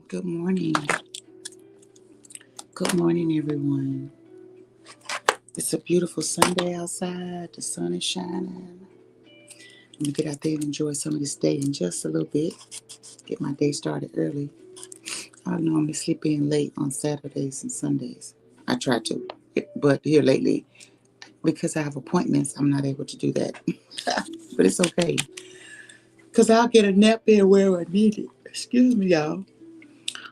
Good morning. Good morning, everyone. It's a beautiful Sunday outside. The sun is shining. I'm going to get out there and enjoy some of this day in just a little bit. Get my day started early. I normally sleep in late on Saturdays and Sundays. I try to. But here lately, because I have appointments, I'm not able to do that. But it's okay. Because I'll get a nap in where I need it. Excuse me, y'all.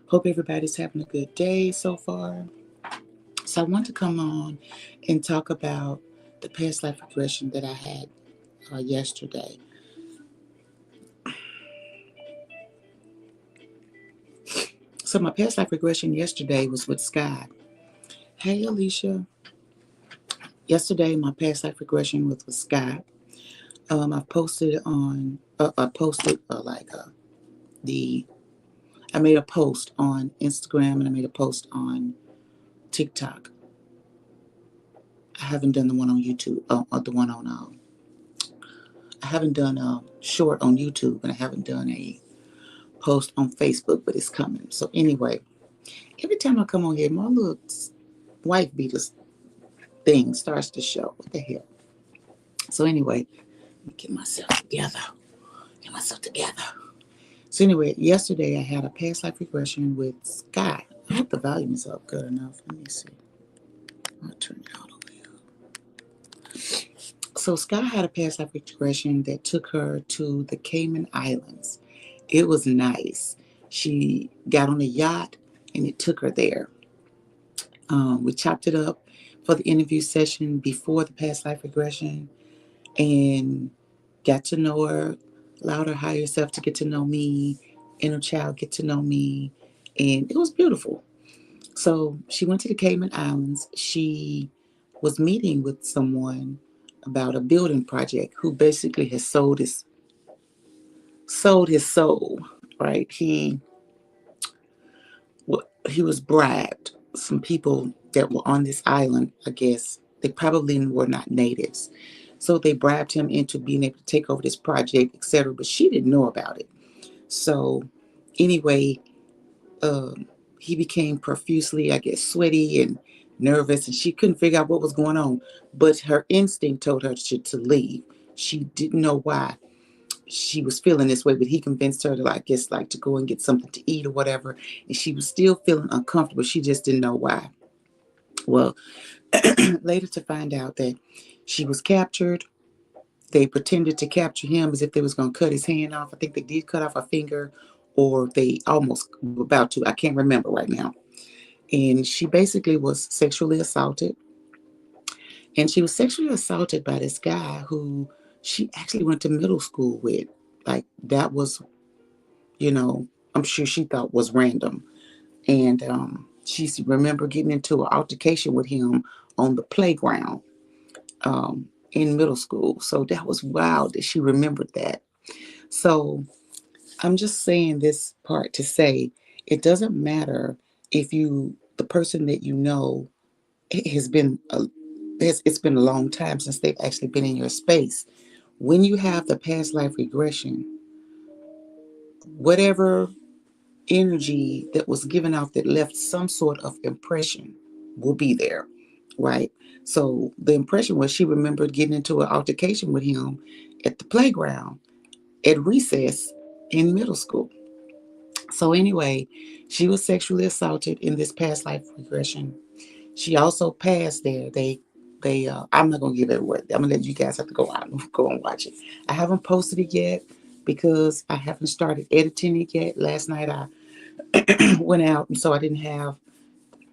Hope everybody's having a good day so far. So I want to come on and talk about the past life regression that I had yesterday. So my past life regression yesterday was with Sky. Hey, Alicia. Yesterday, my past life regression was with Sky. I've posted on. I posted the. I made a post on Instagram and I made a post on TikTok. I haven't done the one on YouTube. The one on. I haven't done a short on YouTube, and I haven't done a post on Facebook, but it's coming. So anyway, every time I come on here, my little wife beater thing starts to show. What the hell? So anyway, let me get myself together. Get myself together. So anyway, yesterday I had a past life regression with Sky. I hope the volume is up good enough. Let me see. I'll turn it all the way up. So Sky had a past life regression that took her to the Cayman Islands. It was nice. She got on a yacht and it took her there. We chopped it up for the interview session before the past life regression and got to know her, allowed her higher self to get to know me, inner child get to know me, and it was beautiful. So she went to the Cayman Islands. She was meeting with someone about a building project who basically has sold his soul, right? He was bribed. Some people that were on this island, I guess, they probably were not natives. So they bribed him into being able to take over this project, etc. But she didn't know about it. So anyway, he became profusely, I guess, sweaty and nervous, and she couldn't figure out what was going on. But her instinct told her to leave. She didn't know why she was feeling this way, but he convinced her to, I guess, like to go and get something to eat or whatever. And she was still feeling uncomfortable. She just didn't know why. Well, later to find out that she was captured. They pretended to capture him as if they was going to cut his hand off. I think they did cut off a finger, or they almost were about to. I can't remember right now. And she basically was sexually assaulted. And she was sexually assaulted by this guy who she actually went to middle school with. Like, that was, I'm sure she thought was random. And she remember getting into an altercation with him on the playground in middle school. So that was wild that she remembered that. So I'm just saying this part to say it doesn't matter if the person that you know has been it's been a long time since they've actually been in your space. When you have the past life regression, whatever energy that was given out that left some sort of impression will be there, right? So the impression was she remembered getting into an altercation with him at the playground at recess in middle school. So anyway, she was sexually assaulted in this past life regression. She also passed there. I'm not gonna give it away. I'm gonna let you guys have to go out and go and watch it. I haven't posted it yet because I haven't started editing it yet. Last night I went out, and so I didn't have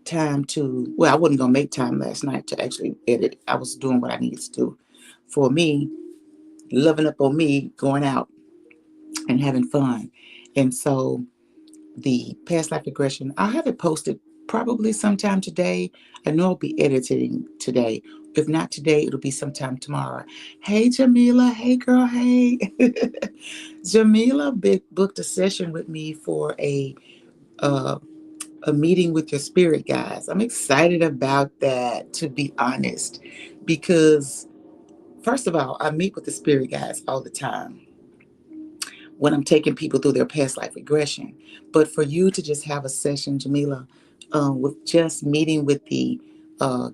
time to. Well, I wasn't gonna make time last night to actually edit. I was doing what I needed to do for me, loving up on me, going out and having fun, and so the past life regression. I'll have it posted probably sometime today. I know I'll be editing today. If not today, it'll be sometime tomorrow. Hey, Jamila. Hey, girl. Hey. Jamila booked a session with me for uh, a meeting with your spirit guides. I'm excited about that, to be honest, because first of all, I meet with the spirit guides all the time. when I'm taking people through their past life regression. But for you to just have a session, Jamila, with just meeting with the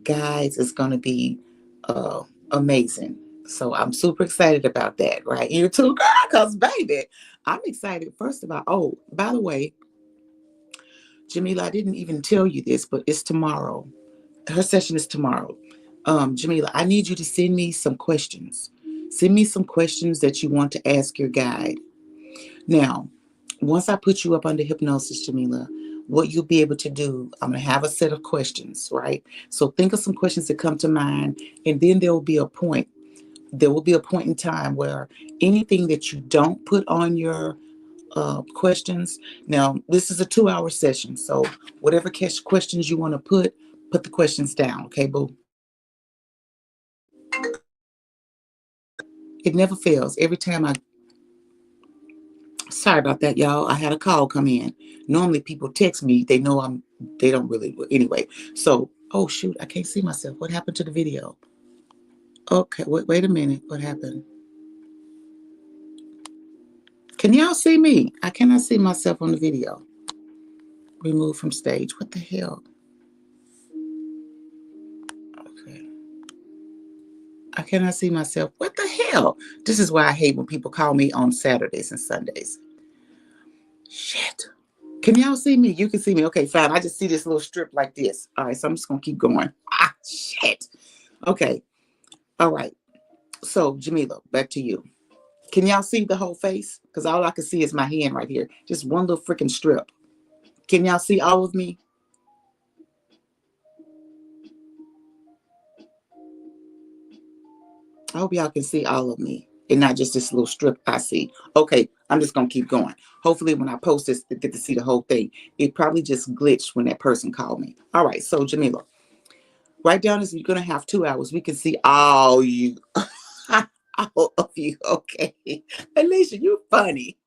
guides is going to be uh, amazing. So I'm super excited about that, right? You too, girl, because baby, I'm excited. First of all, oh, by the way, Jamila, I didn't even tell you this, but it's tomorrow. Her session is tomorrow. Jamila, I need you to send me some questions. Send me some questions that you want to ask your guide. Now, once I put you up under hypnosis, Jamila, what you'll be able to do, I'm going to have a set of questions, right? So think of some questions that come to mind, and then there will be a point. There will be a point in time where anything that you don't put on your questions. Now, this is a 2-hour session, so whatever questions you want to put the questions down, okay, boo? It never fails. Every time I Sorry about that, y'all. I had a call come in. Normally people text me, they know they don't really, anyway. So, oh shoot, I can't see myself. What happened to the video? Okay, wait a minute. What happened? Can y'all see me? I cannot see myself on the video. Remove from stage. What the hell? Okay. I cannot see myself. What the hell? This is why I hate when people call me on Saturdays and Sundays. Shit. Can y'all see me? You can see me. Okay, fine. I just see this little strip like this. All right, so I'm just going to keep going. Ah, shit. Okay. All right. So, Jamila, back to you. Can y'all see the whole face? Because all I can see is my hand right here. Just one little freaking strip. Can y'all see all of me? I hope y'all can see all of me and not just this little strip I see. Okay, I'm just going to keep going. Hopefully when I post this, they get to see the whole thing. It probably just glitched when that person called me. All right, so Jamila, write down this. You're going to have 2 hours. We can see all you. All of you. Okay. Alicia, you funny.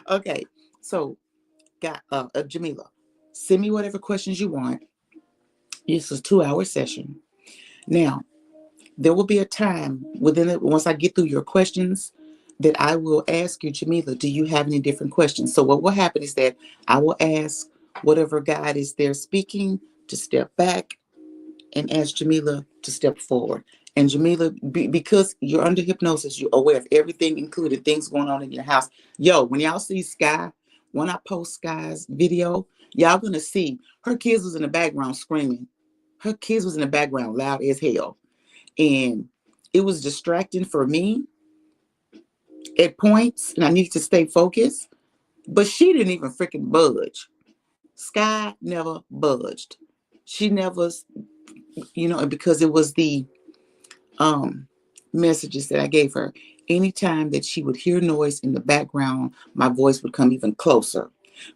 Okay, so got Jamila, send me whatever questions you want. This is a 2-hour session. Now, there will be a time within it, once I get through your questions, that I will ask you, Jamila, do you have any different questions? So what will happen is that I will ask whatever guide is there speaking to step back and ask Jamila to step forward. And Jamila, because you're under hypnosis, you're aware of everything, including things going on in your house. Yo, when y'all see Sky, when I post Sky's video, y'all gonna see her kids was in the background screaming. Her kids was in the background loud as hell. And it was distracting for me at points, and I needed to stay focused. But she didn't even freaking budge. Sky never budged. She never, because it was the messages that I gave her. Anytime that she would hear noise in the background, my voice would come even closer.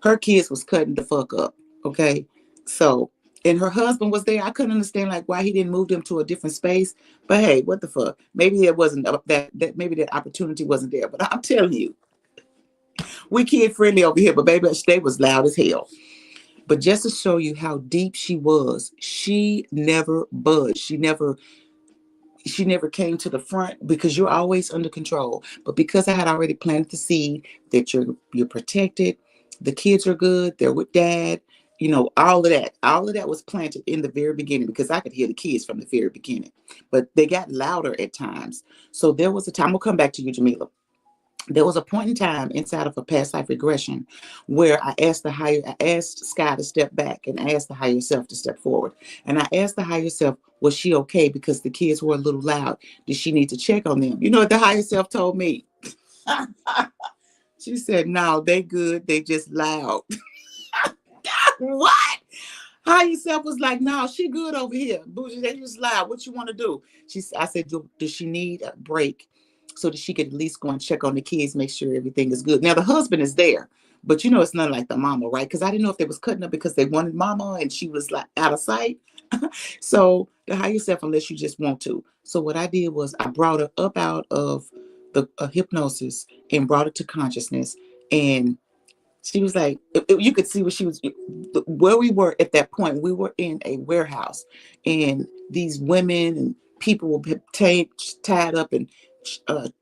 Her kids was cutting the fuck up. Okay. So, and her husband was there. I couldn't understand like why he didn't move them to a different space. But hey, what the fuck? Maybe it wasn't that maybe that opportunity wasn't there. But I'm telling you, we kid friendly over here, but baby, they was loud as hell. But just to show you how deep she was, she never budged. She never came to the front because you're always under control. But because I had already planted the seed that you're protected, the kids are good, they're with dad, all of that was planted in the very beginning because I could hear the kids from the very beginning. But they got louder at times. So there was a time, we'll come back to you, Jamila. There was a point in time inside of a past life regression where I asked Sky to step back and I asked the higher self to step forward. And I asked the higher self, was she okay? Because the kids were a little loud. Did she need to check on them? You know what the higher self told me? She said, no, they good. They just loud. What? Higher self was like, no, she good over here. Boujee, they just loud. What you want to do? I said, does she need a break so that she could at least go and check on the kids, make sure everything is good? Now, the husband is there, but it's not like the mama, right? Because I didn't know if they was cutting up because they wanted mama and she was like out of sight. So the higher self, unless you just want to. So what I did was I brought her up out of the hypnosis and brought her to consciousness. And she was like, you could see where we were at that point. We were in a warehouse and these women and people were tied up and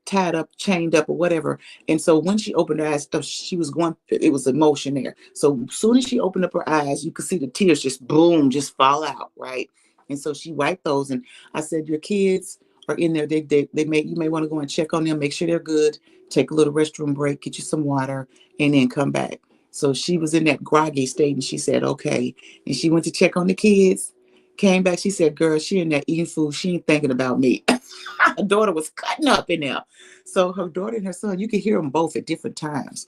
tied up, chained up, or whatever. And so when she opened her eyes, stuff she was going, it was emotion there. So as soon as she opened up her eyes, you could see the tears just boom, just fall out, right? And so she wiped those, and I said, your kids are in there. They may, you may want to go and check on them, make sure they're good. Take a little restroom break, get you some water, and then come back. So she was in that groggy state, and she said, okay. And she went to check on the kids. Came back, she said, girl, she in there eating food. She ain't thinking about me. Her daughter was cutting up in there. So her daughter and her son, you could hear them both at different times.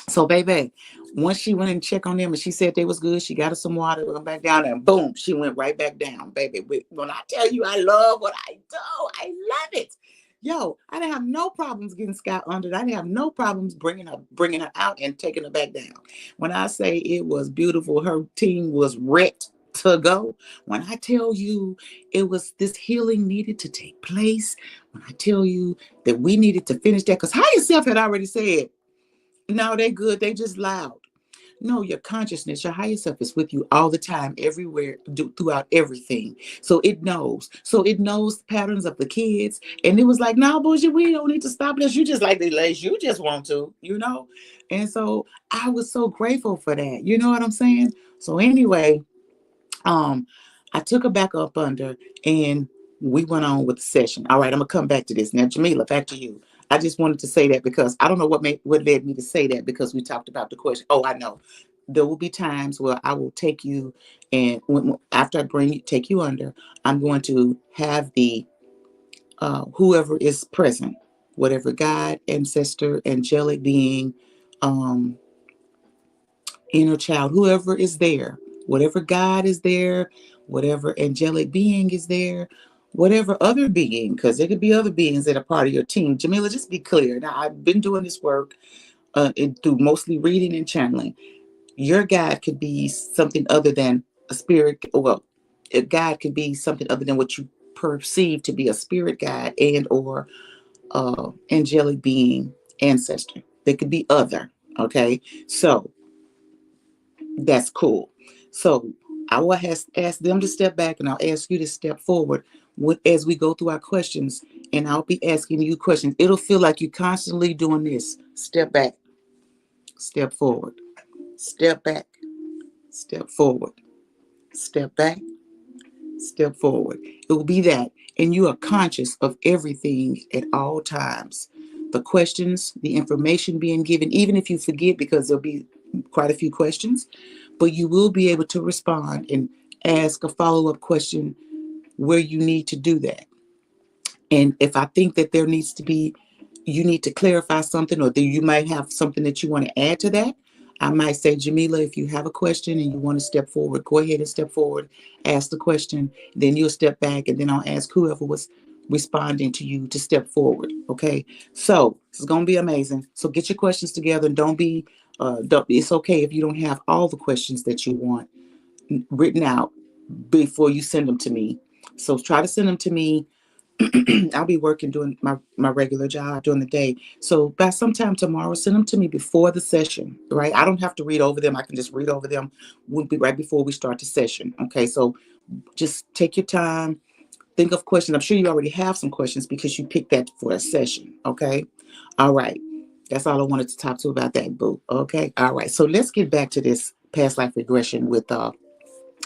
So, baby, once she went and checked on them and she said they was good, she got her some water, went back down, and boom, she went right back down, baby. When I tell you I love what I do, I love it. Yo, I didn't have no problems getting Scott under. I didn't have no problems bringing her out and taking her back down. When I say it was beautiful, her team was wrecked to go. When I tell you it was this healing needed to take place, when I tell you that we needed to finish that, because Higher Self had already said, no, they good. They just loud. No, your consciousness, your higher self is with you all the time, everywhere, throughout everything. So it knows. So it knows patterns of the kids. And it was like, no, Boujee, we don't need to stop this. You just like the lace. You just want to, you know? And so I was so grateful for that. You know what I'm saying? So anyway, um, I took her back up under and we went on with the session. All right, I'm gonna come back to this. Now, Jamila, back to you. I just wanted to say that because I don't know what led me to say that because we talked about the question. Oh, I know. There will be times where I will take you and after I take you under, I'm going to have the whoever is present, whatever God, ancestor, angelic being, um, inner child, whoever is there, whatever God is there, whatever angelic being is there, whatever other being, because there could be other beings that are part of your team. Jamila, just be clear. Now, I've been doing this work through mostly reading and channeling. Your God could be something other than a spirit. Well, a God could be something other than what you perceive to be a spirit guide and or angelic being ancestor. They could be other. Okay, so that's cool. So I will ask them to step back and I'll ask you to step forward as we go through our questions. And I'll be asking you questions. It'll feel like you're constantly doing this. Step back, step forward, step back, step forward, step back, step forward. It will be that. And you are conscious of everything at all times. The questions, the information being given, even if you forget, because there'll be quite a few questions, but you will be able to respond and ask a follow-up question where you need to do that. And if I think that there needs to be, you need to clarify something, or that you might have something that you want to add to that, I might say, Jamila, if you have a question and you want to step forward, go ahead and step forward, ask the question, then you'll step back, and then I'll ask whoever was responding to you to step forward. Okay. So this is going to be amazing. So get your questions together and it's okay if you don't have all the questions that you want written out before you send them to me. So try to send them to me. I'll be working doing my regular job during the day. So by sometime tomorrow, send them to me before the session, right? I don't have to read over them. I can just read over them right before we start the session. Okay. So just take your time. Think of questions. I'm sure you already have some questions because you picked that for a session. Okay. All right. That's all I wanted to talk to about that, boo. Okay. All right. So let's get back to this past life regression with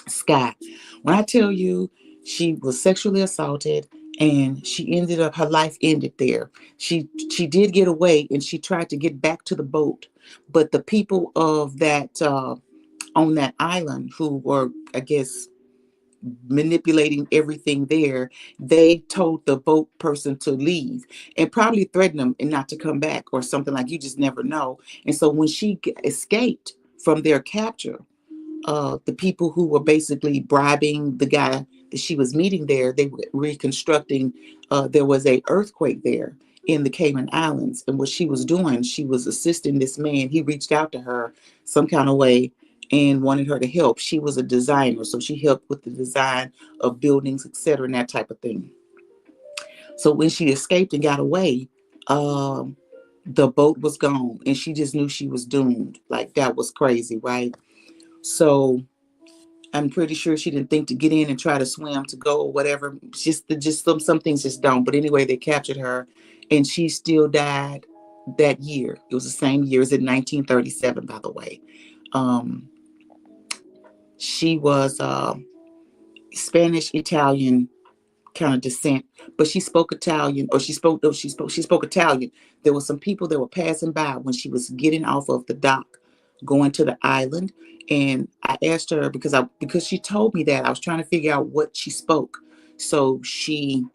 Sky. When I tell you she was sexually assaulted and her life ended there. She did get away and she tried to get back to the boat, but the people of that on that island who were, I guess, manipulating everything there, they told the boat person to leave and probably threatened them and not to come back or something, like, you just never know. And so when she escaped from their capture, the people who were basically bribing the guy that she was meeting there, they were reconstructing. There was a earthquake there in the Cayman Islands, and what she was doing, she was assisting this man. He reached out to her some kind of way and wanted her to help. She was a designer, so she helped with the design of buildings, etc., and that type of thing. So when she escaped and got away, the boat was gone, and she just knew she was doomed. Like, that was crazy, right? So I'm pretty sure she didn't think to get in and try to swim to go or whatever. Just some things just don't. But anyway, they captured her, and she still died that year. It was the same year as in 1937, by the way. Um, she was Spanish Italian kind of descent, but she spoke Italian, or she spoke Italian. There were some people that were passing by when she was getting off of the dock, going to the island, and I asked her because she told me that I was trying to figure out what she spoke. So she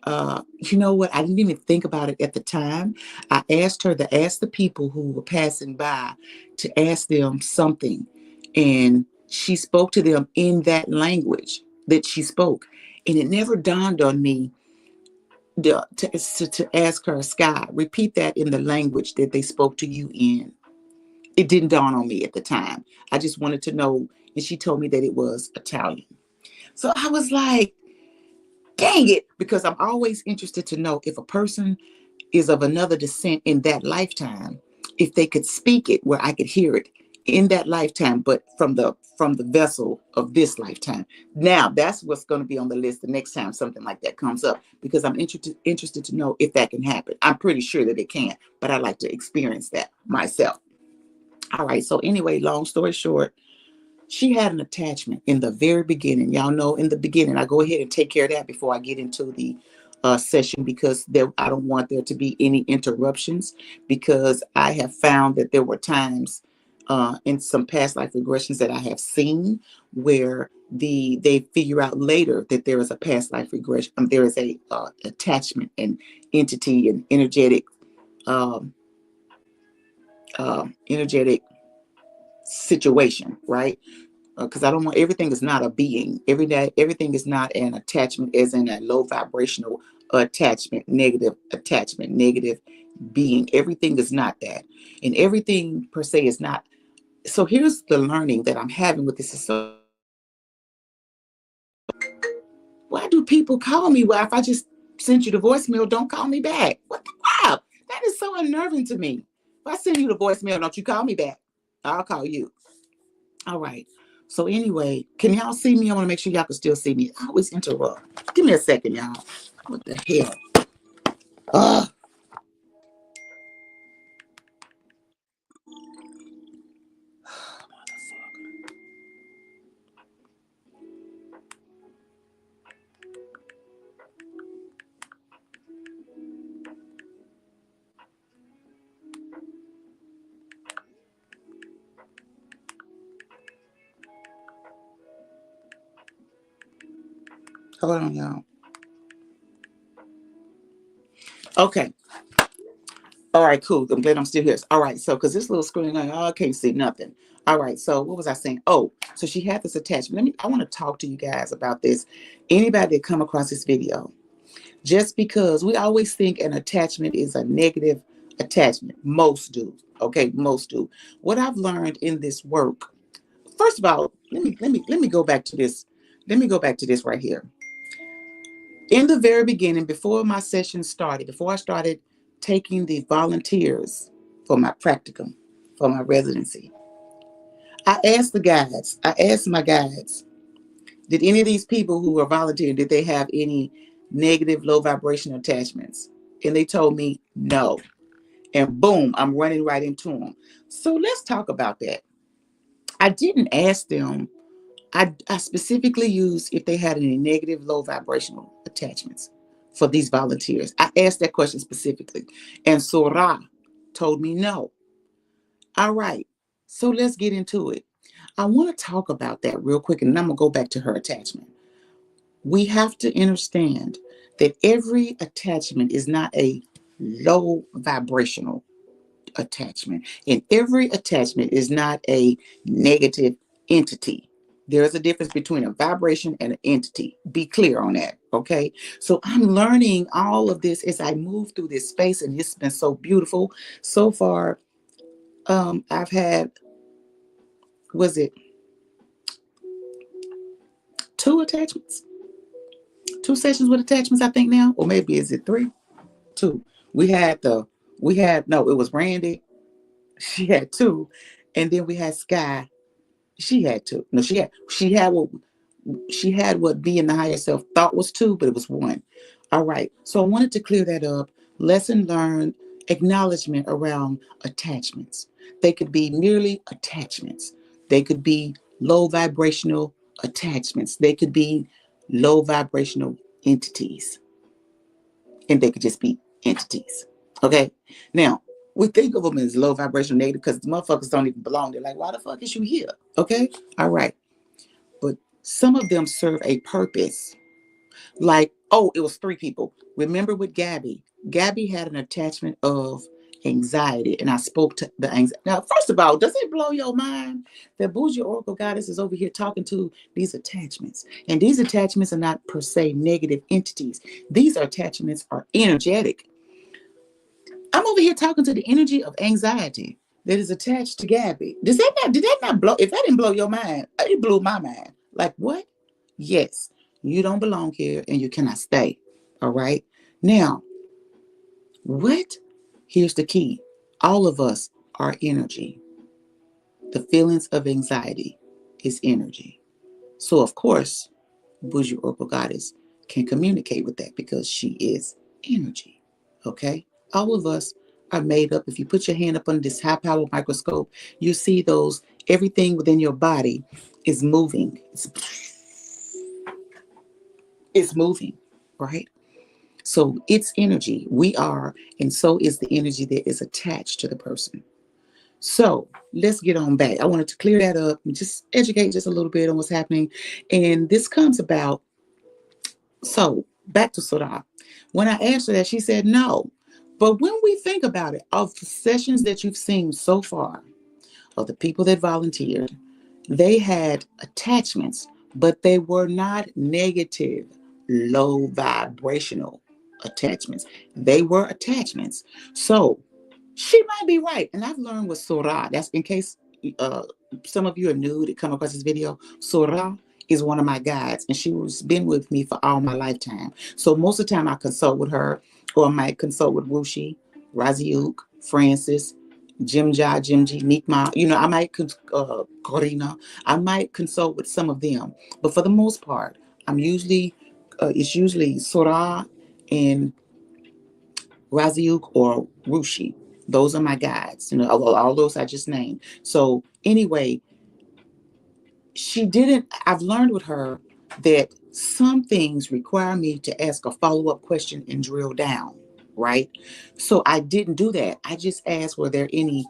you know what? I didn't even think about it at the time. I asked her to ask the people who were passing by to ask them something. And she spoke to them in that language that she spoke. And it never dawned on me to ask her, Sky, repeat that in the language that they spoke to you in. It didn't dawn on me at the time. I just wanted to know. And she told me that it was Italian. So I was like, dang it, because I'm always interested to know if a person is of another descent in that lifetime, if they could speak it where I could hear it in that lifetime, but from the vessel of this lifetime. Now that's what's going to be on the list the next time something like that comes up, because I'm interested to know if that can happen. I'm pretty sure that it can, but I'd like to experience that myself. All right. So anyway, long story short, she had an attachment in the very beginning. Y'all know in the beginning, I go ahead and take care of that before I get into the session, because I don't want there to be any interruptions, because I have found that there were times in some past life regressions that I have seen where they figure out later that there is a past life regression. There is a attachment and entity and um, energetic situation, right? Because I don't want, everything is not a being. Everything is not an attachment, as in a low vibrational attachment, negative being. Everything is not that, and everything per se is not. So here's the learning that I'm having with this. So why do people call me? Well, if I just sent you the voicemail, don't call me back. What the wow? That is so unnerving to me. If I send you the voicemail, don't you call me back? I'll call you. All right. So anyway, can y'all see me? I want to make sure y'all can still see me. I always interrupt. Give me a second, y'all. What the hell? Uh, hold on, y'all. Okay. All right, cool. I'm glad I'm still here. All right, so because this little screen, I can't see nothing. All right, so what was I saying? Oh, so she had this attachment. I want to talk to you guys about this. Anybody that come across this video, just because we always think an attachment is a negative attachment. Most do. Okay, most do. What I've learned in this work, first of all, let me go back to this. Let me go back to this right here. In the very beginning, before my session started, before I started taking the volunteers for my practicum, for my residency, I asked my guides, did any of these people who were volunteering, did they have any negative low vibration attachments? And they told me no. And boom, I'm running right into them. So let's talk about that. I didn't ask them. I specifically used if they had any negative low vibrational attachments for these volunteers. I asked that question specifically. And Sora told me no. All right. So let's get into it. I want to talk about that real quick, and then I'm going to go back to her attachment. We have to understand that every attachment is not a low vibrational attachment, and every attachment is not a negative entity. There is a difference between a vibration and an entity. Be clear on that, okay? So I'm learning all of this as I move through this space, and it's been so beautiful so far. I've had, was it two attachments? Two sessions with attachments, I think now, or maybe is it three? Two. No, it was Randy. She had two, and then we had Sky. She had to. No, she had what being the higher self thought was two, but it was one. All right. So I wanted to clear that up. Lesson learned, acknowledgement around attachments. They could be merely attachments. They could be low vibrational attachments. They could be low vibrational entities. And they could just be entities. Okay. Now, we think of them as low vibrational negative because the motherfuckers don't even belong. They're like, why the fuck is you here? Okay. All right. But some of them serve a purpose. Like, oh, it was three people. Remember with Gabby? Gabby had an attachment of anxiety, and I spoke to the anxiety. Now, first of all, does it blow your mind that Boujee Oracle Goddess is over here talking to these attachments? And these attachments are not per se negative entities. These attachments are energetic. I'm over here talking to the energy of anxiety that is attached to Gabby. Did that not blow? If that didn't blow your mind, it blew my mind. Like what? Yes, you don't belong here and you cannot stay. All right. Now, what? Here's the key. All of us are energy. The feelings of anxiety is energy. So of course, Boujee Oracle Goddess can communicate with that because she is energy. Okay? All of us are made up. If you put your hand up under this high power microscope, you see those, everything within your body is moving. It's moving, right? So it's energy. We are, and so is the energy that is attached to the person. So let's get on back. I wanted to clear that up and just educate just a little bit on what's happening. And this comes about, so back to Surah. When I asked her that, she said no. But when we think about it, of the sessions that you've seen so far, of the people that volunteered, they had attachments, but they were not negative, low vibrational attachments. They were attachments. So she might be right. And I've learned with Surah, that's in case some of you are new to come across this video, Surah is one of my guides, and she's been with me for all my lifetime. So most of the time I consult with her, or I might consult with Wushi, Raziuk, Francis, Jimji, Nikma. I might, Corina, I might consult with some of them. But for the most part, it's usually Surah and Raziuk or Rushi. Those are my guides, all those I just named. So anyway, I've learned with her that some things require me to ask a follow-up question and drill down, right? So I didn't do that. I just asked, were there any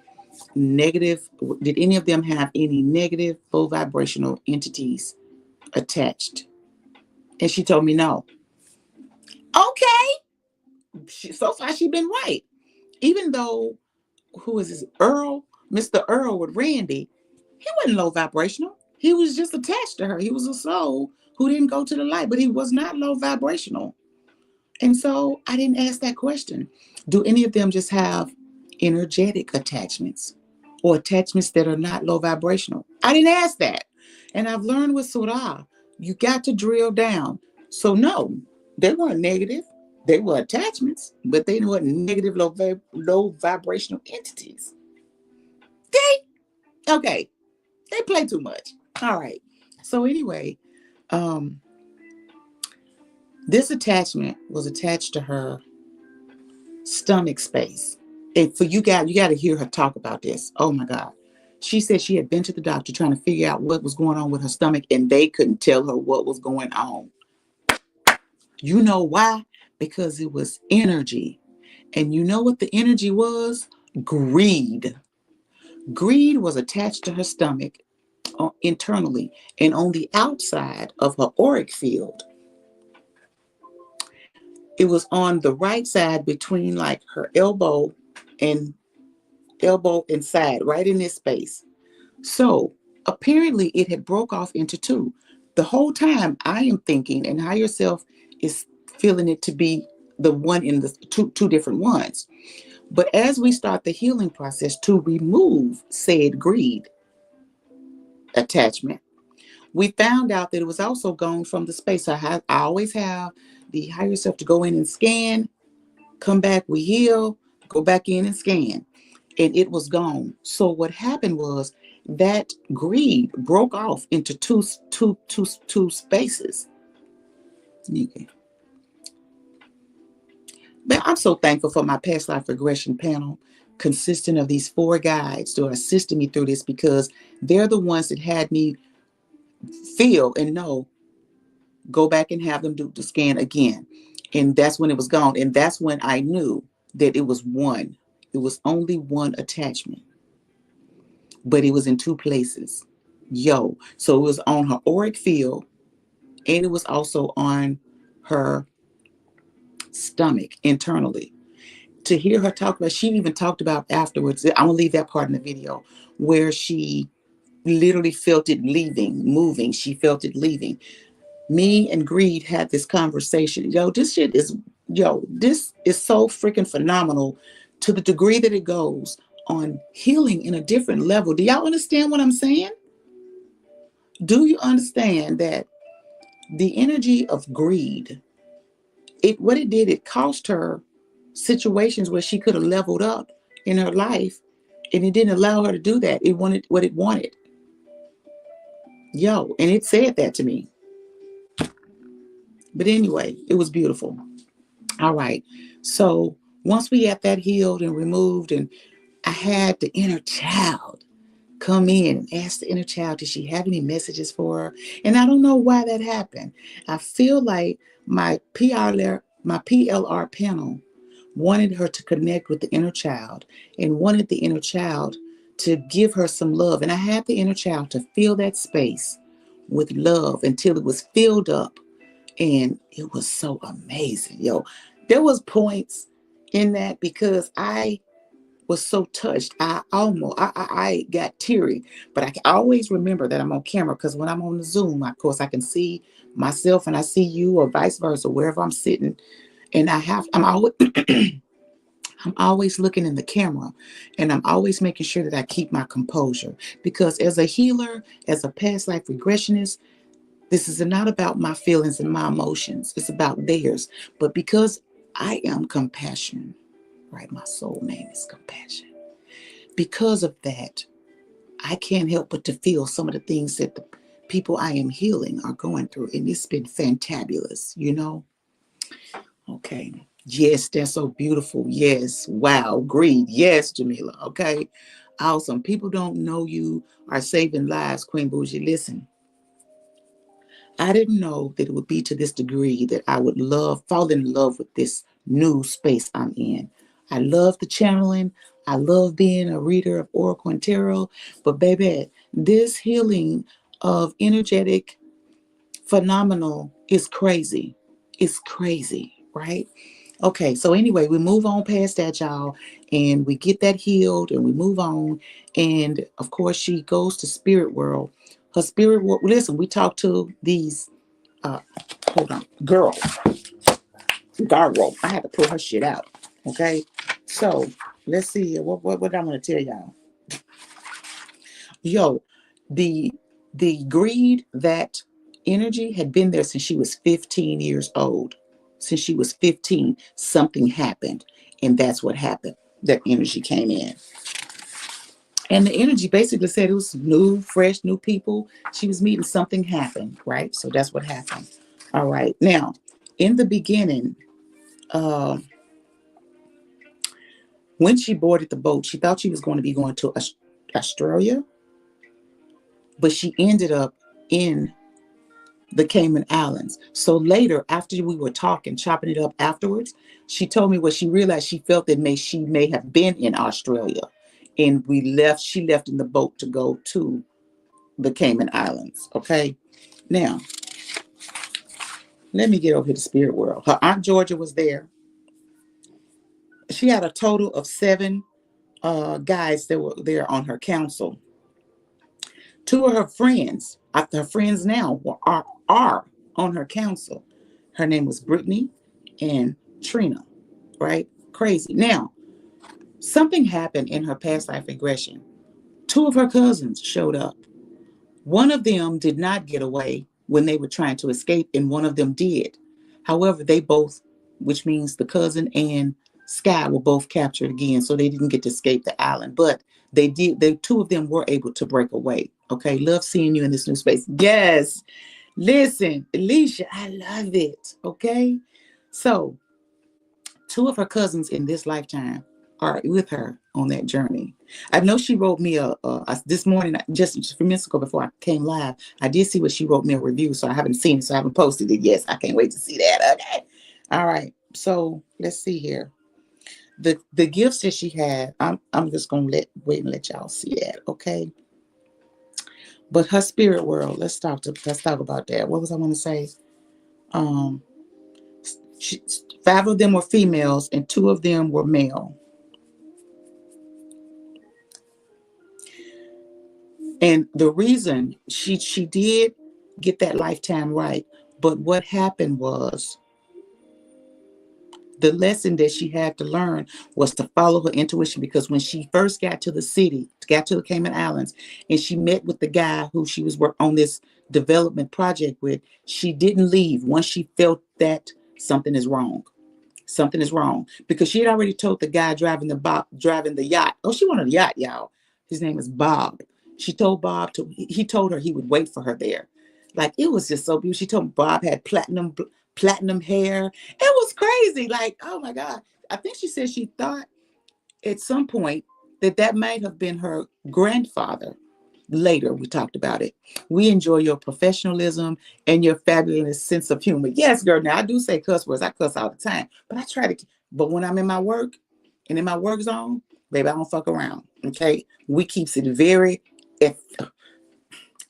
negative, did any of them have any negative low vibrational entities attached? And she told me no. Okay. So far she's been right. Even though, who is this, Earl? Mr. Earl with Randy, he wasn't low vibrational. He was just attached to her. He was a soul who didn't go to the light, but he was not low vibrational. And so I didn't ask that question. Do any of them just have energetic attachments or attachments that are not low vibrational? I didn't ask that. And I've learned with Surah, you got to drill down. So no, they weren't negative. They were attachments, but they weren't negative, low vibrational entities. Okay. They play too much. All right. So anyway, this attachment was attached to her stomach space. And for you got to hear her talk about this. Oh my God. She said she had been to the doctor trying to figure out what was going on with her stomach, and they couldn't tell her what was going on. You know why? Because it was energy. And you know what the energy was? Greed. Greed was attached to her stomach internally and on the outside of her auric field. It was on the right side between like her elbow and side, right in this space. So apparently it had broke off into two. The whole time I am thinking, and higher self is feeling it to be the one in the two different ones. But as we start the healing process to remove said greed attachment, we found out that it was also gone from the space. I always have the higher self to go in and scan, come back, we heal, go back in and scan. and it was gone. So what happened was that greed broke off into two spaces. Okay. But I'm so thankful for my past life regression panel, consisting of these 4 guides who assisted me through this, because they're the ones that had me feel and know, go back and have them do the scan again. And that's when it was gone. And that's when I knew that it was one. It was only one attachment, but it was in 2 places. Yo. So it was on her auric field, and it was also on her stomach internally. To hear her talk about, she even talked about afterwards, I'm gonna leave that part in the video, where she literally felt it leaving, moving. She felt it leaving. Me and Greed had this conversation. This is so freaking phenomenal, to the degree that it goes on healing in a different level. Do y'all understand what I'm saying? Do you understand that the energy of greed, what it did, it cost her situations where she could have leveled up in her life, and it didn't allow her to do that. It wanted what it wanted. And it said that to me. But anyway, it was beautiful. All right. So once we had that healed and removed, and I had the inner child come in and ask the inner child, did she have any messages for her? And I don't know why that happened. I feel like my PLR panel wanted her to connect with the inner child, and wanted the inner child to give her some love. And I had the inner child to fill that space with love until it was filled up. And it was so amazing. There was points in that, because I was so touched. I got teary, but I can always remember that I'm on camera, because when I'm on the Zoom, of course, I can see myself and I see you, or vice versa, wherever I'm sitting. And I'm always, I'm always looking in the camera, and I'm always making sure that I keep my composure, because as a healer, as a past life regressionist, this is not about my feelings and my emotions. It's about theirs. But because I am compassion, right? My soul name is compassion. Because of that, I can't help but to feel some of the things that the people I am healing are going through. And it's been fantabulous, Okay. Yes, that's so beautiful. Yes. Wow. Greed. Yes, Jamila. Okay. Awesome. People don't know you are saving lives, Queen Boujee. Listen, I didn't know that it would be to this degree that I would fall in love with this new space I'm in. I love the channeling. I love being a reader of Oracle and Tarot. But baby, this healing of energetic phenomenal is crazy. It's crazy, right? Okay, so anyway, we move on past that, y'all, and we get that healed, and we move on. And of course, she goes to spirit world. Her spirit world. Listen, we talked to these. Hold on, girl. I had to pull her shit out. Okay, so let's see what I'm gonna tell y'all. Yo, the greed, that energy had been there since she was 15 years old. Since she was 15, something happened, and that's what happened. That energy came in, and the energy basically said it was new, fresh, new people. She was meeting, something happened, right? So that's what happened. All right. Now, in the beginning, uh, when she boarded the boat, she thought she was going to be going to Australia, but she ended up in the Cayman Islands. So later, after we were talking, chopping it up afterwards, she told me what she realized. She felt that she may have been in Australia, and she left in the boat to go to the Cayman Islands. Okay. Now, let me get over here to Spirit World. Her Aunt Georgia was there. She had a total of 7 guys that were there on her council. 2 of her friends, her friends now, are on her council. Her name was Brittany and Trina, right? Crazy. Now, something happened in her past life regression. 2 of her cousins showed up. One of them did not get away when they were trying to escape, and one of them did. However, they both, which means the cousin and Sky were both captured again, so they didn't get to escape the island. But they did. The two of them were able to break away. Okay, love seeing you in this new space. Yes, listen, Alicia, I love it. Okay, so two of her cousins in this lifetime are with her on that journey. I know she wrote me this morning, just a few minutes ago before I came live. I did see what she wrote me a review, so I haven't seen it, so I haven't posted it. Yes, I can't wait to see that. Okay, all right. So let's see here. The gifts that she had, I'm just gonna wait and let y'all see that, okay? But her spirit world, let's talk about that. What was I going to say? Um, she, 5 of them were females and 2 of them were male. And the reason she did get that lifetime right, but what happened was the lesson that she had to learn was to follow her intuition, because when she first got to the city, got to the Cayman Islands, and she met with the guy who she was on this development project with, she didn't leave once she felt that something is wrong. Something is wrong, because she had already told the guy driving the yacht. Oh, she wanted a yacht, y'all. His name is Bob. She told Bob he told her he would wait for her there. Like, it was just so beautiful. She told me Bob had platinum hair. It was crazy. Like, oh my God. I think she said she thought at some point that might have been her grandfather. Later, we talked about it. We enjoy your professionalism and your fabulous sense of humor. Yes, girl. Now, I do say cuss words. I cuss all the time, but I try to. But when I'm in my work and in my work zone, baby, I don't fuck around. Okay, we keeps it very.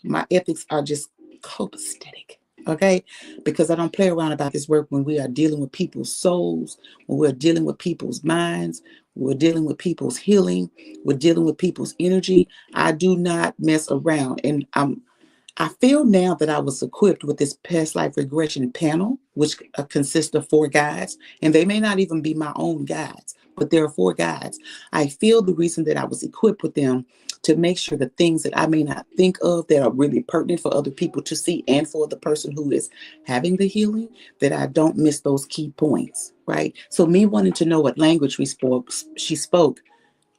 My ethics are just copacetic. Okay, because I don't play around about this work when we are dealing with people's souls, when we're dealing with people's minds, we're dealing with people's healing, we're dealing with people's energy. I do not mess around. And I feel now that I was equipped with this past life regression panel, which consists of 4 guides, and they may not even be my own guides, but there are 4 guides. I feel the reason that I was equipped with them to make sure the things that I may not think of that are really pertinent for other people to see, and for the person who is having the healing, that I don't miss those key points, right? So me wanting to know what language she spoke,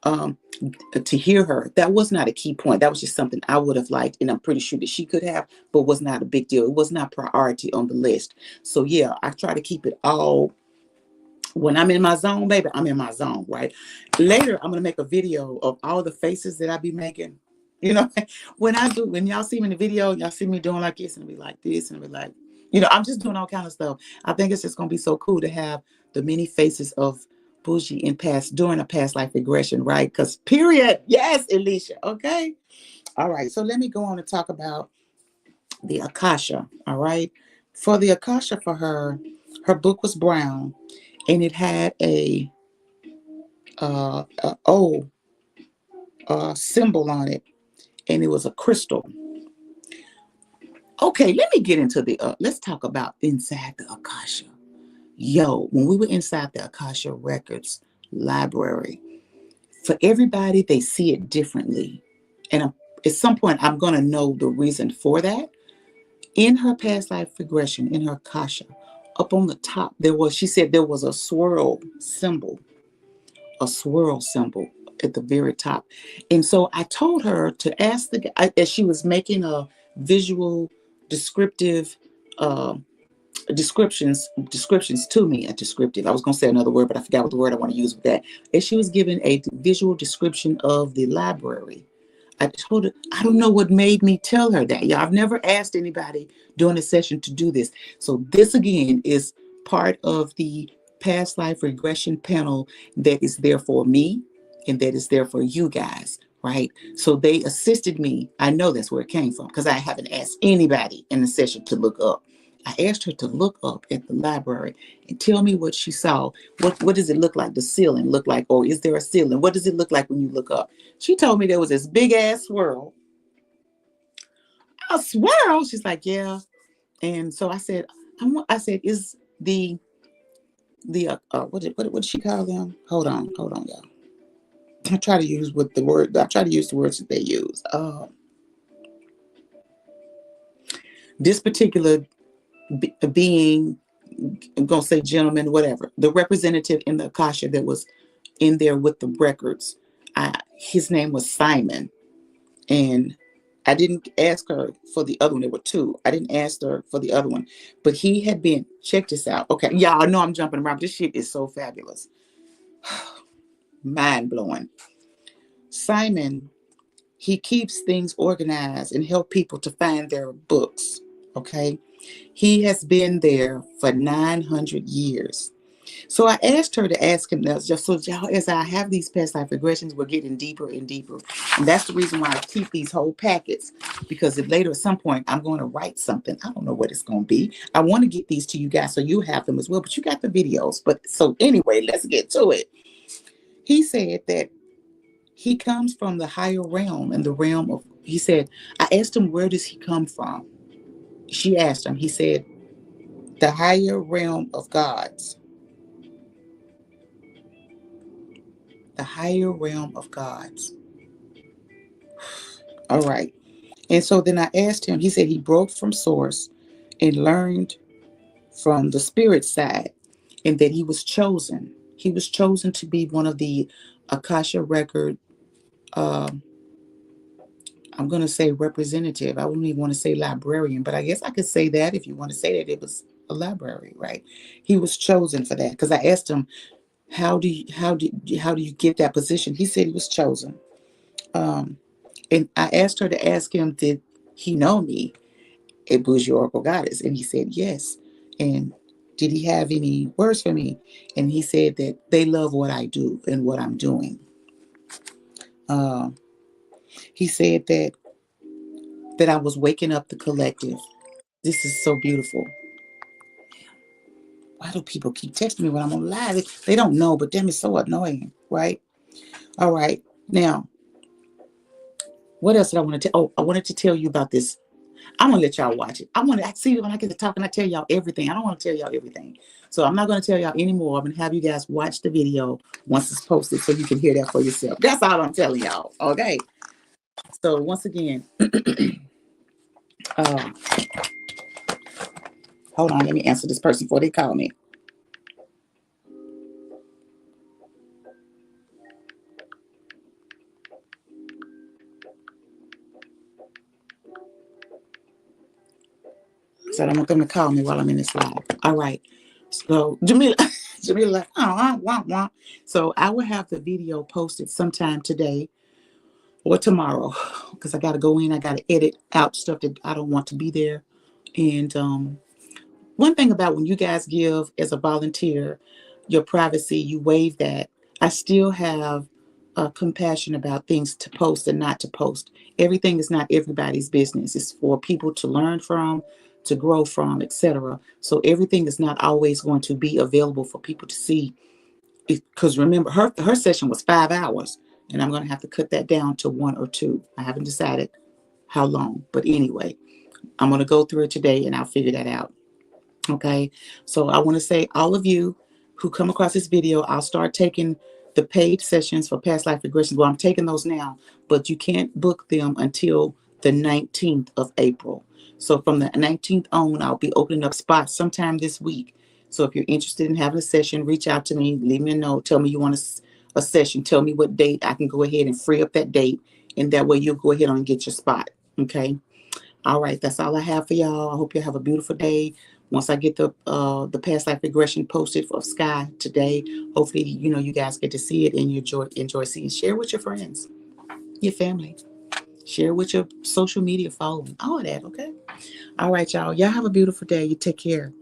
to hear her, that was not a key point. That was just something I would have liked, and I'm pretty sure that she could have, but was not a big deal. It was not priority on the list. So yeah, I try to keep it all. When I'm in my zone, baby, I'm in my zone, right? Later, I'm gonna make a video of all the faces that I be making. You know, when y'all see me in the video, y'all see me doing like this and be like this and be like, I'm just doing all kind of stuff. I think it's just gonna be so cool to have the many faces of Boujee during a past life regression, right? Because period, yes, Alicia. Okay, all right. So let me go on and talk about the Akasha. All right, for the Akasha, for her book was brown, and it had a O symbol on it, and it was a crystal. Okay, let me get into let's talk about inside the Akasha. Yo, when we were inside the Akasha Records library, for everybody, they see it differently. And at some point, I'm going to know the reason for that. In her past life regression, in her Akasha, up on the top, she said there was a swirl symbol at the very top. And so I told her to ask as she was making a visual descriptive descriptions to me. A descriptive, I was going to say another word, but I forgot what the word I want to use with that. As she was giving a visual description of the library, I told her, I don't know what made me tell her that. Yeah, I've never asked anybody during a session to do this. So this again is part of the past life regression panel that is there for me and that is there for you guys, right? So they assisted me. I know that's where it came from, because I haven't asked anybody in the session to look up. I asked her to look up at the library and tell me what she saw. What does it look like? The ceiling look like, or is there a ceiling? What does it look like when you look up? She told me there was this big ass swirl. A swirl? She's like, yeah. And so I said, is the what did she call them? Hold on, y'all. I try to use the words that they use. This particular being I'm going to say gentleman, whatever, the representative in the Akasha that was in there with the records, his name was Simon. And I didn't ask her for the other one. There were two. I didn't ask her for the other one. But he had been, check this out. Okay. Y'all know I'm jumping around. This shit is so fabulous. Mind blowing. Simon, he keeps things organized and help people to find their books. Okay. He has been there for 900 years. So I asked her to ask him now, just so as I have these past life regressions, we're getting deeper and deeper. And that's the reason why I keep these whole packets, because if later at some point I'm going to write something, I don't know what it's going to be. I want to get these to you guys so you have them as well, but you got the videos. But so anyway, let's get to it. He said that he comes from the higher realm, and the realm of, he said, I asked him, where does he come from? She asked him, he said, the higher realm of gods. The higher realm of gods. All right. And so then I asked him, he said he broke from source and learned from the spirit side, and that he was chosen. He was chosen to be one of the Akasha record, I'm going to say representative. I wouldn't even want to say librarian, but I guess I could say that if you want to say that it was a library, right? He was chosen for that, because I asked him, how do you get that position? He said he was chosen. And I asked her to ask him, did he know me, a Boujee Oracle Goddess? And he said yes. And did he have any words for me? And he said that they love what I do and what I'm doing. He said that I was waking up the collective. This is so beautiful. Why do people keep texting me when I'm on live? They don't know, but damn, it's so annoying, right? All right. Now, what else did I want to tell? Oh, I wanted to tell you about this. I'm going to let y'all watch it. I see when I get to talking, I tell y'all everything. I don't want to tell y'all everything. So I'm not going to tell y'all anymore. I'm going to have you guys watch the video once it's posted so you can hear that for yourself. That's all I'm telling y'all. Okay. So once again, hold on. Let me answer this person before they call me. So I'm going to call me while I'm in this live. All right. So Jamila like, wah. So I will have the video posted sometime today or tomorrow, because I got to go in. I got to edit out stuff that I don't want to be there. And one thing about when you guys give as a volunteer your privacy, you waive that. I still have compassion about things to post and not to post. Everything is not everybody's business. It's for people to learn from, to grow from, etc. So everything is not always going to be available for people to see. Because remember, her session was 5 hours, and I'm going to have to cut that down to 1 or 2. I haven't decided how long, but anyway, I'm going to go through it today, and I'll figure that out. Okay, so I want to say, all of you who come across this video, I'll start taking the paid sessions for past life regressions. Well, I'm taking those now, but you can't book them until the 19th of April. So from the 19th on, I'll be opening up spots sometime this week. So if you're interested in having a session, reach out to me, leave me a note, tell me you want a session, tell me what date. I can go ahead and free up that date, and that way you'll go ahead and get your spot. Okay. All right, that's all I have for y'all. I hope you have a beautiful day. Once I get the past life regression posted for Sky today, hopefully you guys get to see it and you enjoy seeing. Share with your friends, your family. Share with your social media following. All of that, okay? All right, y'all. Y'all have a beautiful day. You take care.